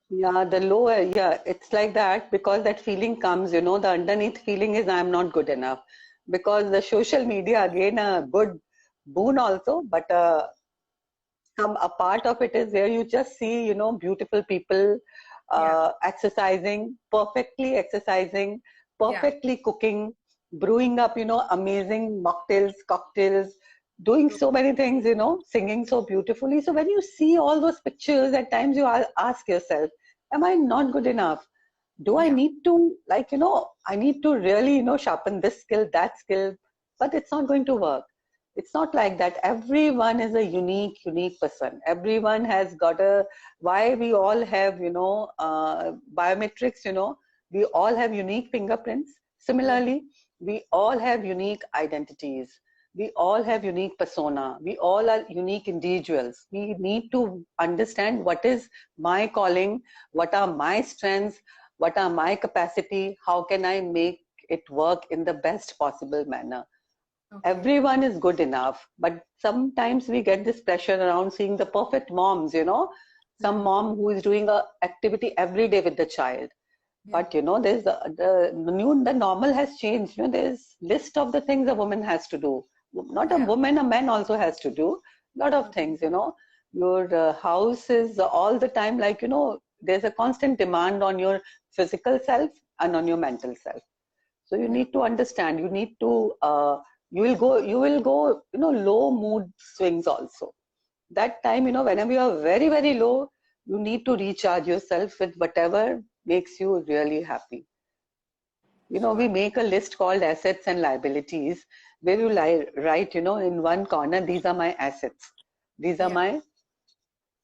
Yeah, the low, yeah, it's like that because that feeling comes, the underneath feeling is I'm not good enough. Because the social media, again, a good boon also, but some a part of it is where you just see, beautiful people Yeah, exercising, yeah, perfectly cooking, brewing up, amazing mocktails, cocktails, doing true. so many things, singing so beautifully. So when you see all those pictures, at times you ask yourself, am I not good enough? Do I Yeah, need to, like, I need to really, sharpen this skill, that skill, but it's not going to work. It's not like that. Everyone is a unique person. Everyone has got why we all have, biometrics, we all have unique fingerprints. yeah, Similarly, we all have unique identities. We all have unique persona. We all are unique individuals. We need to understand what is my calling, what are my strengths, what are my capacity, how can I make it work in the best possible manner. okay. Everyone is good enough, but sometimes we get this pressure around seeing the perfect moms, some Hmm. mom who is doing a activity every day with the child. Yeah, But there's the normal has changed. There's list of the things a woman has to do. Not a yeah, woman, a man also has to do lot of okay. things. Your house is all the time like there's a constant demand on your physical self and on your mental self. So you Yeah, need to understand. You need to you will go low mood swings also. That time whenever you are very very low, you need to recharge yourself with whatever makes you really happy. We sure. make a list called assets and liabilities where you Okay. write, in one corner, these are my assets. These are Yeah, my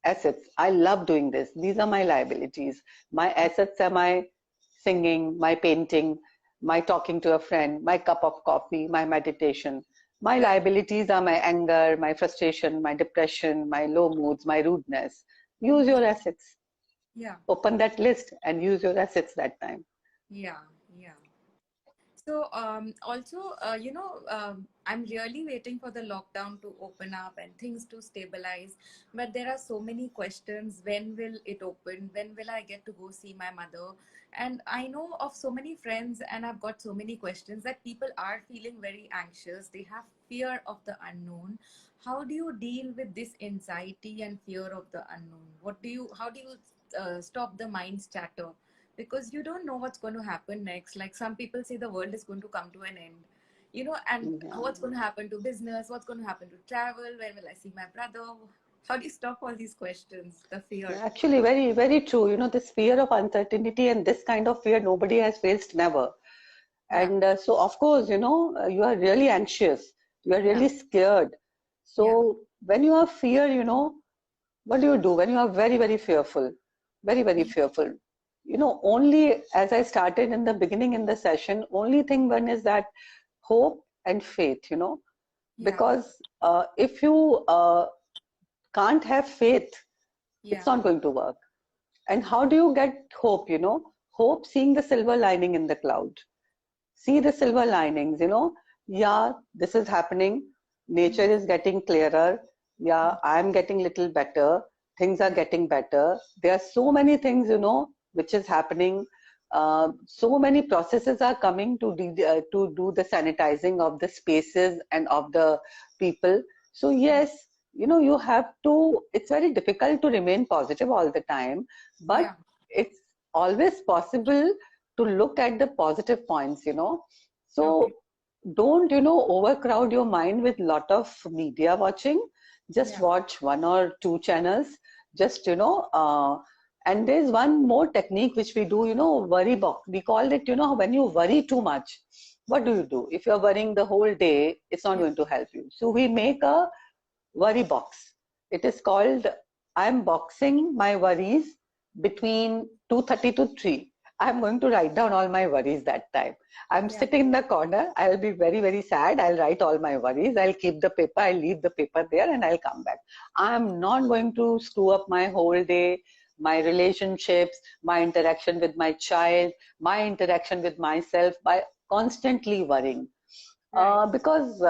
assets. I love doing this. These are my liabilities. My yeah, assets are my singing, my painting, my talking to a friend, my cup of coffee, my meditation. My right. liabilities are my anger, my frustration, my depression, my low moods, my rudeness. Use your assets. Yeah, Open that list and use your assets that time. yeah, yeah. So, also, I'm really waiting for the lockdown to open up and things to stabilize. But there are so many questions. When will it open? When will I get to go see my mother? And I know of so many friends, and I've got so many questions that people are feeling very anxious. They have fear of the unknown. How do you deal with this anxiety and fear of the unknown? How do you stop the mind's chatter? Because you don't know what's going to happen next. Like some people say the world is going to come to an end, and Yeah. what's going to happen to business, what's going to happen to travel, when will I see my brother? How do you stop all these questions, the fear? Actually, very, very true. This fear of uncertainty and this kind of fear nobody has faced, never. Yeah, And so, of course, you are really anxious. You are yeah, really scared. yeah, So, when you have fear, what do you do when you are very, very fearful? Very, very yeah, fearful. Only as I started in the beginning in the session, only thing one is that hope and faith, yeah, because if you can't have faith, it's yeah, not going to work. And how do you get hope? Hope, seeing the silver lining in the cloud. See the silver linings, yeah, this is happening. Nature yeah, is getting clearer. Yeah, I'm getting little better. Things are yeah, getting better. There are so many things, which is happening. So many processes are coming to do the sanitizing of the spaces and of the people. So yes, you have to. It's very difficult to remain positive all the time, but yeah, it's always possible to look at the positive points. okay, So don't, overcrowd your mind with lot of media watching. Just yeah, watch one or two channels. Just, and there's one more technique which we do, worry box. We call it, when you worry too much, what do? If you're worrying the whole day, it's not yeah, going to help you. So we make a worry box. It is called I'm boxing my worries between 2:30 to 3. I'm going to write down all my worries that time. I'm yeah, sitting in the corner. I'll be very, very sad. I'll write all my worries. I'll keep the paper. I'll leave the paper there and I'll come back. I'm not going to screw up my whole day, my relationships, my interaction with my child, my interaction with myself by constantly worrying right, because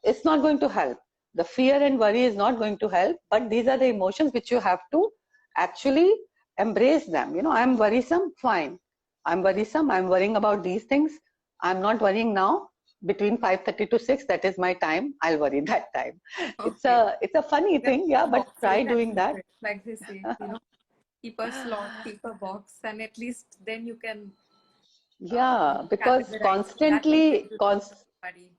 it's not going to help. The fear and worry is not going to help, but these are the emotions which you have to actually embrace them. You know, I'm worrisome, fine. I'm worrisome, I'm worrying about these things. I'm not worrying now. Between 5:30 to 6, that is my time. I'll worry that time. Okay. It's a funny There are thing, yeah, some but boxes try and doing keep that. it, like they say, keep a slot, keep a box, and at least then you can Yeah, because categorize. So that will reduce worry.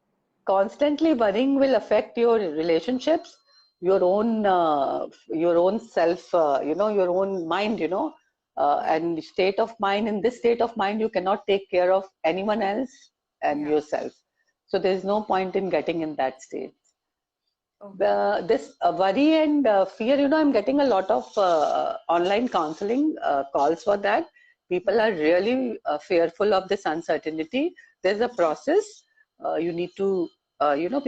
constantly worrying will affect your relationships, your own self, your own mind, Yeah. and state of mind. In this state of mind, you cannot take care of anyone else and Yeah. yourself. So there is no point in getting in that state. Okay. This worry and fear, I'm getting a lot of online counseling calls for that. People Yeah. are really fearful of this uncertainty. There's a process. You need to,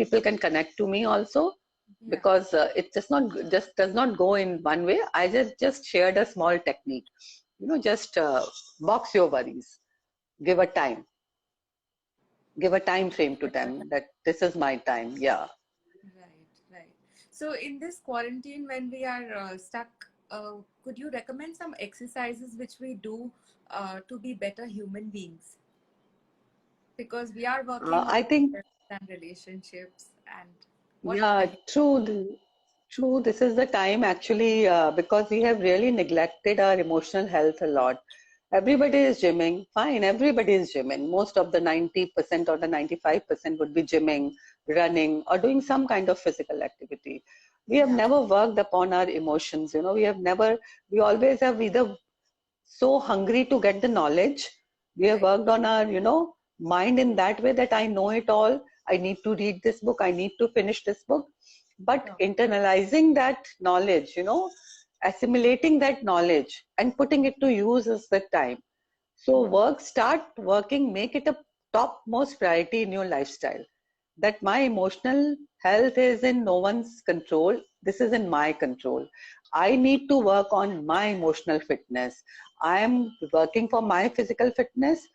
people can connect to me also, Yeah. because it just does not go in one way. I just shared a small technique. Just box your worries. Give a time. Give a time frame to them that this is my time. Yeah. Right, right. So in this quarantine, when we are stuck, could you recommend some exercises which we do to be better human beings? Because we are working on I think and relationships and what Yeah, can true. True. This is the time actually, because we have really neglected our emotional health a lot. Everybody is gymming. Fine, everybody is gymming. Most of the 90% or the 95% would be gymming, running, or doing some kind of physical activity. We have yeah, never worked upon our emotions. We always have either so hungry to get the knowledge. We have right. worked on our, mind in that way that I know it all. I need to read this book. I need to finish this book. But Sure. internalizing that knowledge, assimilating that knowledge and putting it to use is the time. So start working, make it a topmost priority in your lifestyle. That my emotional health is in no one's control. This is in my control. I need to work on my emotional fitness. I am working for my physical fitness.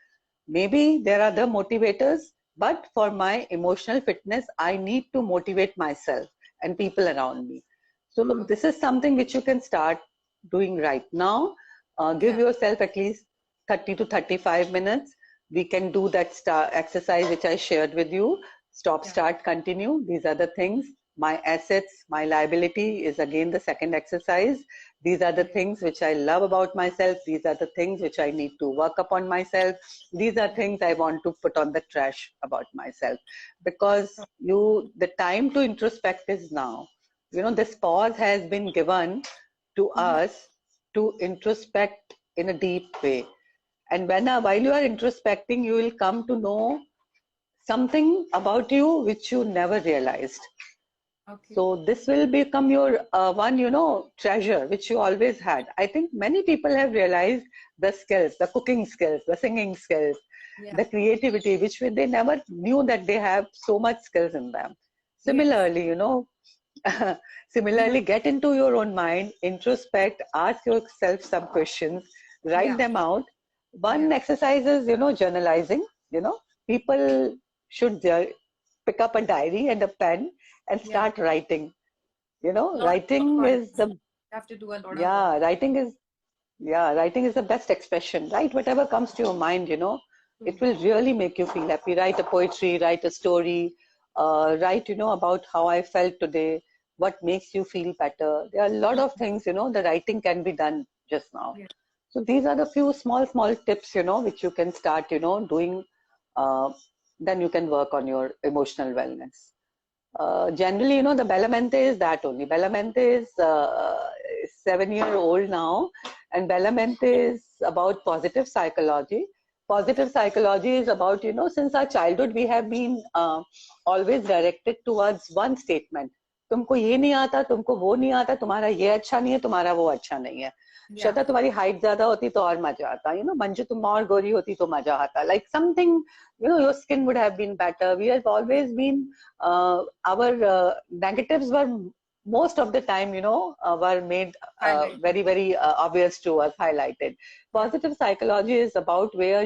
Maybe there are other motivators, but for my emotional fitness, I need to motivate myself and people around me. So this is something which you can start doing right now. Give Yeah, yourself at least 30 to 35 minutes. We can do that exercise which I shared with you. Stop, yeah, start, continue. These are the things. My assets, my liability is again the second exercise. These are the yeah, things which I love about myself. These are the things which I need to work upon myself. These are yeah. things I want to put on the trash about myself. Because the time to introspect is now. This pause has been given to Mhm. us to introspect in a deep way. And while you are introspecting, you will come to know something about you which you never realized. Okay. So this will become your one, treasure which you always had. I think many people have realized the skills, the cooking skills, the singing skills, Yeah. the creativity, which they never knew that they have so much skills in them. Yes. Similarly, similarly, get into your own mind, introspect, ask yourself some questions, write Yeah. them out. One Yeah. exercise is, journalizing. You know, people should pick up a diary and a pen and Yeah. start writing. Lot of Writing fun. is the You have to do a lot of yeah, work. writing is the best expression. Write whatever comes to your mind. It True. will really make you feel happy. Write a poetry, write a story, write about how I felt today, what makes you feel better. There are a lot of things. The writing can be done just now. Yeah. So these are the few small tips, which you can start, doing. Uh, then you can work on your emotional wellness. Generally, the Bellamente is that only. Bellamente is 7 year old now, and Bellamente is about positive psychology. Positive psychology is about, since our childhood, we have been always directed towards one statement. तुमको ये नहीं आता, तुमको वो नहीं आता, तुम्हारा ये अच्छा नहीं है, तुम्हारा वो अच्छा नहीं है. Yeah. श्रद्धा तुम्हारी हाइट ज्यादा होती तो और मजा आता. मंजू तुम और गोरी होती तो मजा आता. Like something, your skin would have been better. We have always been our negatives were most of the time, were made Highlighted. very, very obvious to us, highlighted. Yeah. Positive psychology is about where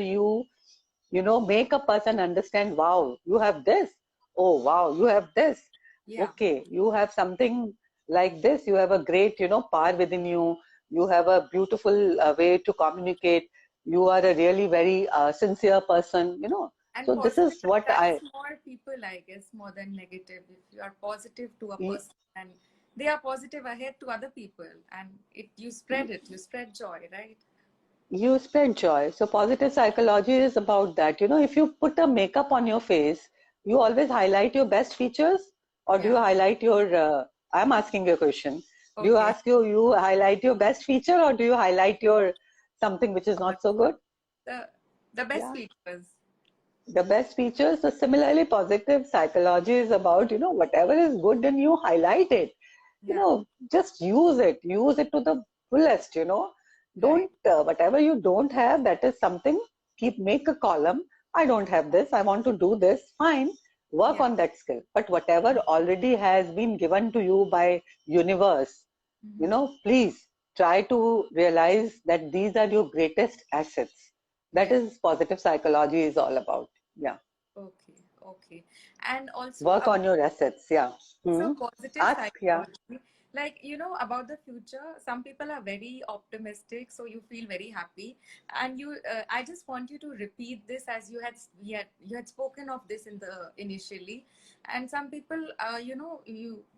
make a person understand, wow, you have this. Oh, wow, you have this. Yeah. Okay, you have something like this. You have a great, power within you. You have a beautiful way to communicate. You are a really very sincere person, you know. And So this positive is what attracts more people, I guess, more than negative. If you are positive to a I, person and they are positive ahead to other people, and you spread it, you spread joy, right? you spread joy. So positive psychology is about that. You know, if you put a makeup on your face, you always highlight your best features, or do you Yeah. highlight your? I'm asking you a question. Do you Okay. ask you highlight your best feature, or do you highlight your something which is not so good? The the best Yeah, features. the best features. So similarly, positive psychology is about, you know, whatever is good in you, highlight it. You Yeah. know, just use it to the fullest. You know, Right. don't whatever you don't have, that is something. Make a column. I don't have this. I want to do this. Fine, work Yeah. on that skill. But whatever already has been given to you by universe, you Mm-hmm. know, please try to realize that these are your greatest assets. That Yeah. is positive psychology is all about. Yeah. Okay. Okay. And also Work on your assets. Yeah. so Hmm. positive Ask. Yeah. psychology, like about the future, some people are very optimistic, so you feel very happy. And I just want you to repeat this as you had spoken of this in the initially. And some people,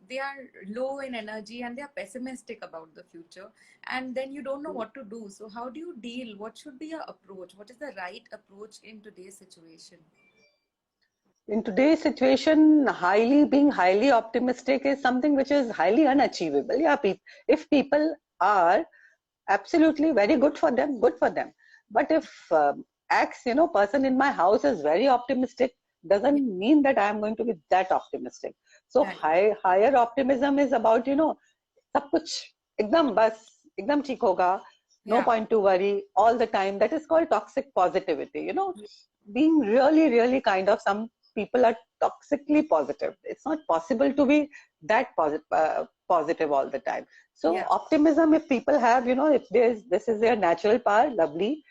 they are low in energy and they are pessimistic about the future, and then you don't know what to do. So how do you deal? What should be your approach? What is the right approach in today's situation? In today's situation, being highly optimistic is something which is highly unachievable. Yeah. If people are absolutely very good for them, good for them. But if X, you know, person in my house is very optimistic, Yeah. doesn't mean that I am going to be that optimistic. So Right. higher optimism is about, you know, सब कुछ एकदम बस एकदम ठीक होगा, no Yeah. point to worry all the time. That is called toxic positivity, you know. Being really kind of, some people are toxically positive. It's not possible to be that positive all the time. So Yeah. optimism, if people have, you know, if this is their natural power, lovely.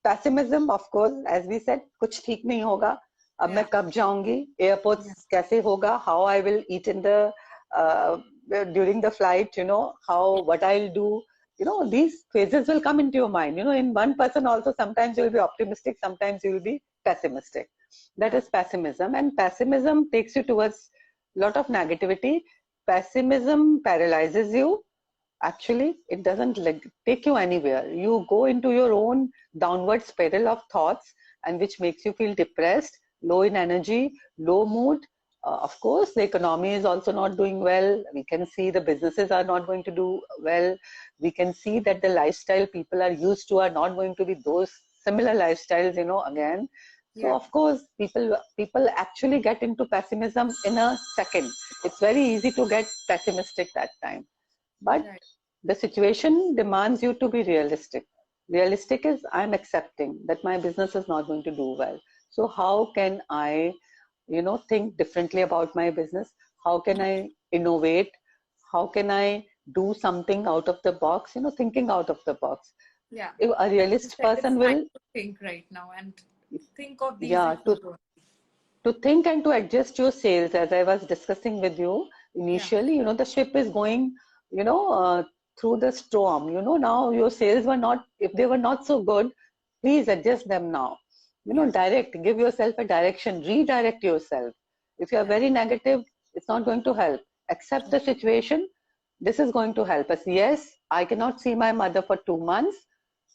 Pessimism, of course, as we said, कुछ ठीक नहीं होगा, अब मैं Yeah. कब जाऊंगी, Yeah. Airports कैसे होगा, how I will eat in the uh, during the flight, you know, how what I'll do, you know, these phases will come into your mind. You know, in one person also, sometimes you'll be optimistic, sometimes you'll be pessimistic. That Yeah. is pessimism, and pessimism takes you towards a lot of negativity. Pessimism paralyzes you. Actually, it doesn't take you anywhere. You go into your own downward spiral of thoughts, and which makes you feel depressed, low in energy, low mood. Of course, the economy is also not doing well. We can see the businesses are not going to do well. We can see that the lifestyle people are used to are not going to be those similar lifestyles, you know, again. So Yeah. of course, people actually get into pessimism in a second. It's very easy to get pessimistic that time. But Right. the situation demands you to be realistic. Realistic is, I'm accepting that my business is not going to do well. So how can I, you know, think differently about my business? How can I innovate? How can I do something out of the box? You know, thinking out of the box. Yeah. If a As you realist said, it's person time will, to think right now and think of these yeah, issues only. to think and to adjust your sails, as I was discussing with you Yeah. initially. You know, the ship is going, you know, through the storm. You know, now your sails were not, if they were not so good, please adjust them now. You know, Yeah. give yourself a direction, redirect yourself. If you are Yeah. very negative, it's not going to help. Accept the situation. This is going to help us. Yes, I cannot see my mother for 2 months.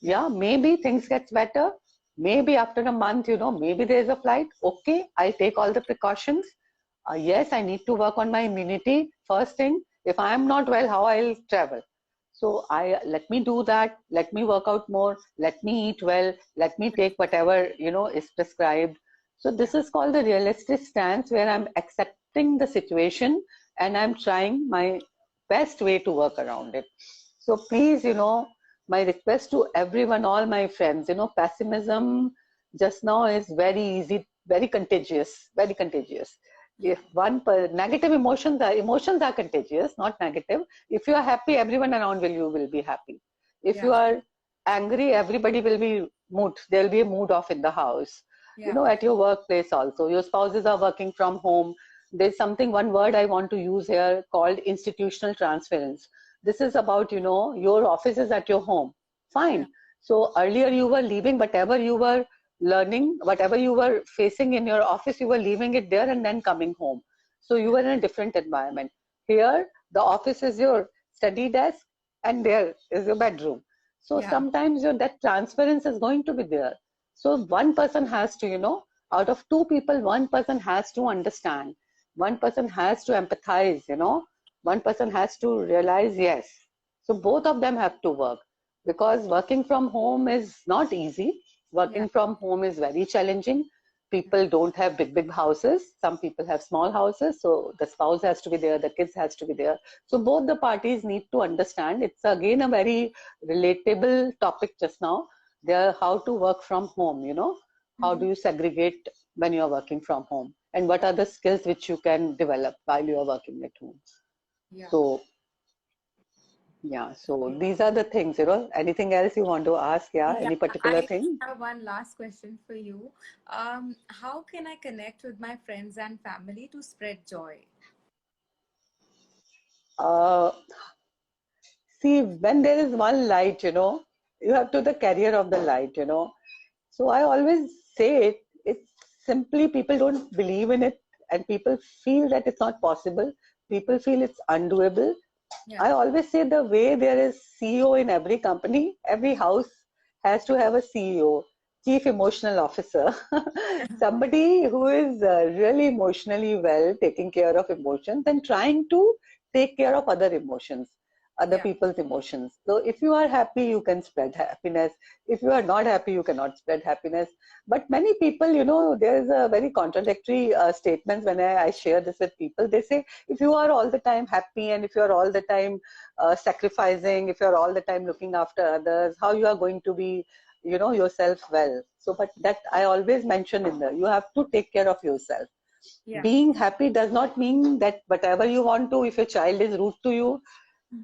Yeah. Yeah, maybe things get better. Maybe after a month, you know, maybe there's a flight. Okay, I'll take all the precautions. Yes, I need to work on my immunity. First thing, if I am not well, how I'll travel? So I let me do that. Let me work out more. Let me eat well. Let me take whatever, you know, is prescribed. So Yeah. this is called the realistic stance, where I'm accepting the situation and I'm trying my best way to work around it. So please, you know, my request to everyone, all my friends, you know, pessimism just now is very easy, very contagious, very contagious. Yeah. If negative emotions are contagious, not negative. If you are happy, everyone around you will be happy. If Yeah. you are angry, everybody will be mood. There will be a mood off in the house. You Yeah. know, at your workplace also, your spouses are working from home. There's one word I want to use here called institutional transference. this is about, you know, your office is at your home. Fine. Yeah. So earlier you were leaving whatever you were learning, whatever you were facing in your office, you were leaving it there and then coming home. So you were in a different environment. Here, the office is your study desk and there is your bedroom. So Yeah. sometimes that transference is going to be there. So one person has to, you know, out of two people, one person has to understand. One person has to empathize, you know. One person has to realize, yes. So both of them have to work, because working from home is not easy. Yeah. Working from home is very challenging. People don't have big houses. Some people have small houses. So the spouse has to be there, the kids has to be there. So both the parties need to understand. It's again a very relatable topic just now. There, how to work from home, you know, how do you segregate when you're working from home, and what are the skills which you can develop while you're working at home. Yeah. So yeah, so these are the things, you know. Anything else you want to ask? Yeah, Yeah, any particular I thing? have one last question for you. How can I connect with my friends and family to spread joy? Uh, See, when there is one light, you know, you have to the carrier of the light, you know. So I always say it, it's simply people don't believe in it, and people feel that it's not possible. People feel it's undoable. Yeah. I always say the way there is CEO in every company, every house has to have a CEO, Chief Emotional Officer, somebody who is really emotionally well, taking care of emotions and trying to take care of other emotions, other Yeah. people's emotions. So if you are happy, you can spread happiness. If you are not happy, you cannot spread happiness. But many people, you know, there is a very contradictory statements when I share this with people. They say, if you are all the time happy and if you are all the time sacrificing, if you are all the time looking after others, how you are going to be, you know, yourself well. So, but that I always mention in there, you have to take care of yourself. Yeah. Being happy does not mean that whatever you want to, if your child is rude to you,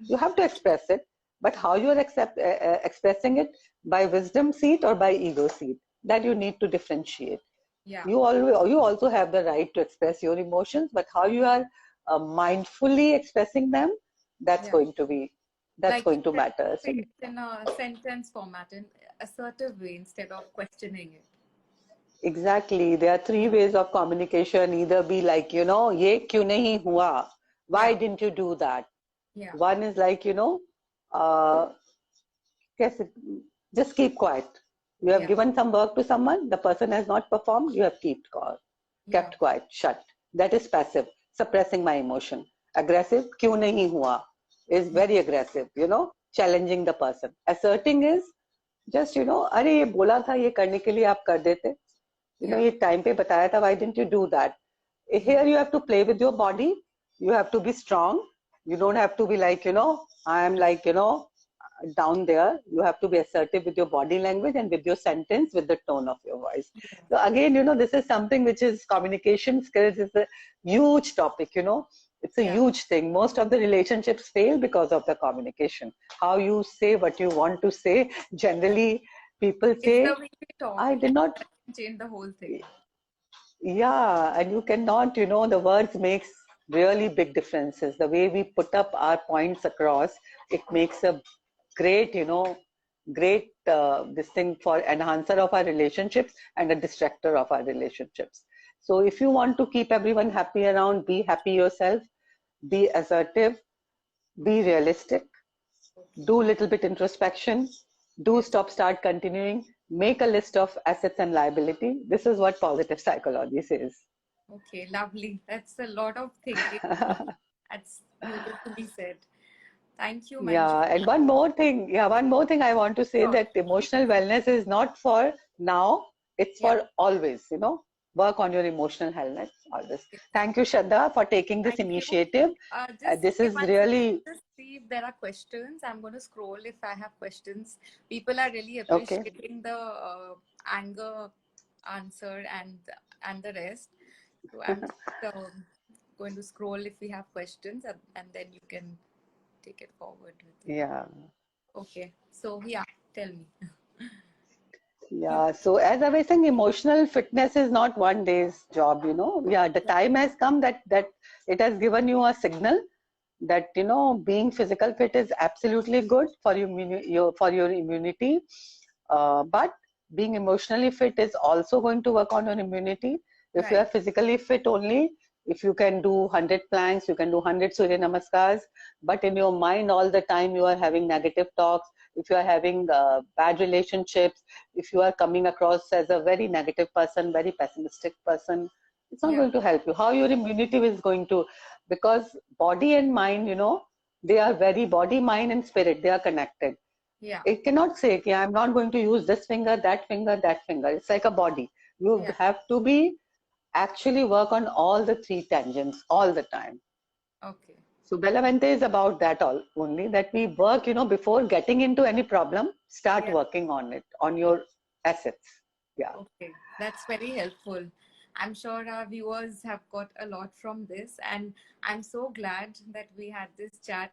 you have to express it. But how you are expressing it, by wisdom seat or by ego seat, that you need to differentiate. Yeah. You also have the right to express your emotions, but how you are mindfully expressing them, that's Yeah. going to be, that's Like you going to said, matter. So say it in a sentence format, in assertive way instead of questioning it. exactly, there are three ways of communication. Either be like, you know, ye kyun nahi hua, why Yeah. didn't you do that? Yeah. One is like, you know, uh, just keep quiet. You have Yeah. given some work to someone, the person has not performed, you have Yeah. kept quiet, shut. That is passive, suppressing my emotion. Aggressive, kyun nahi hua, is Yeah. very aggressive, you know, challenging the person. Asserting is just, you know, अरे ये बोला था ये करने के लिए आप कर देते, you know, Yeah. ये time पे बताया था, why didn't you do that? Yeah. Here you have to play with your body, you have to be strong, you don't have to be like, you know, I am like, you know, down there. You have to be assertive with your body language and with your sentence, with the tone of your voice. Yeah. So again, you know, this is something which is communication skills is a huge topic, you know. It's a Yeah. huge thing. Most of the relationships fail because of the communication. How you say what you want to say. Generally, people It's the say, way we talk I did not, that can change the whole thing. yeah, and you cannot, you know, the words makes really big differences. The way we put up our points across, it makes a great, you know, great this thing for enhancer of our relationships and a distractor of our relationships. So if you want to keep everyone happy around, be happy yourself, be assertive, be realistic, Okay. do little bit introspection, do Yes. stop, start, continuing, make a list of assets and liability. This is what positive psychology says. Okay. Lovely. That's a lot of thinking. That's beautifully said. Thank you, Manju. Yeah, and one more thing I want to say, Sure. that emotional wellness is not for now, it's Yeah. for always, you know. Work on your emotional wellness always. Thank you, Shraddha, for taking this Thank you. initiative. Just This give is one second. really Just see if there are questions. I'm going to scroll if I have questions. People are really okay. appreciating the anger answer and the rest. So I'm just going to scroll if we have questions, and then you can take it forward with it. Yeah. Okay. So yeah, tell me. Yeah, so as I was saying, emotional fitness is not one day's job, you know. Yeah, the time has come that it has given you a signal that being physical fit is absolutely good for your immunity, but being emotionally fit is also going to work on your immunity. If you are Right. physically fit only, if you can do 100 planks, you can do 100 Surya Namaskars, but in your mind all the time you are having negative talks, if you are having bad relationships, if you are coming across as a very negative person, very pessimistic person, it's not Yeah. going to help you. How your immunity is going to, because body and mind, they are very, body, mind and spirit, they are connected. Yeah. It cannot say, okay, I'm not going to use this finger, that finger, that finger. It's like a body. You Yeah. have to be actually work on all the three tangents all the time. Okay. So Belavente is about that all only, that we work, before getting into any problem, start Yeah. working on it, on your assets. Yeah. Okay, that's very helpful. I'm sure our viewers have got a lot from this, and I'm so glad that we had this chat.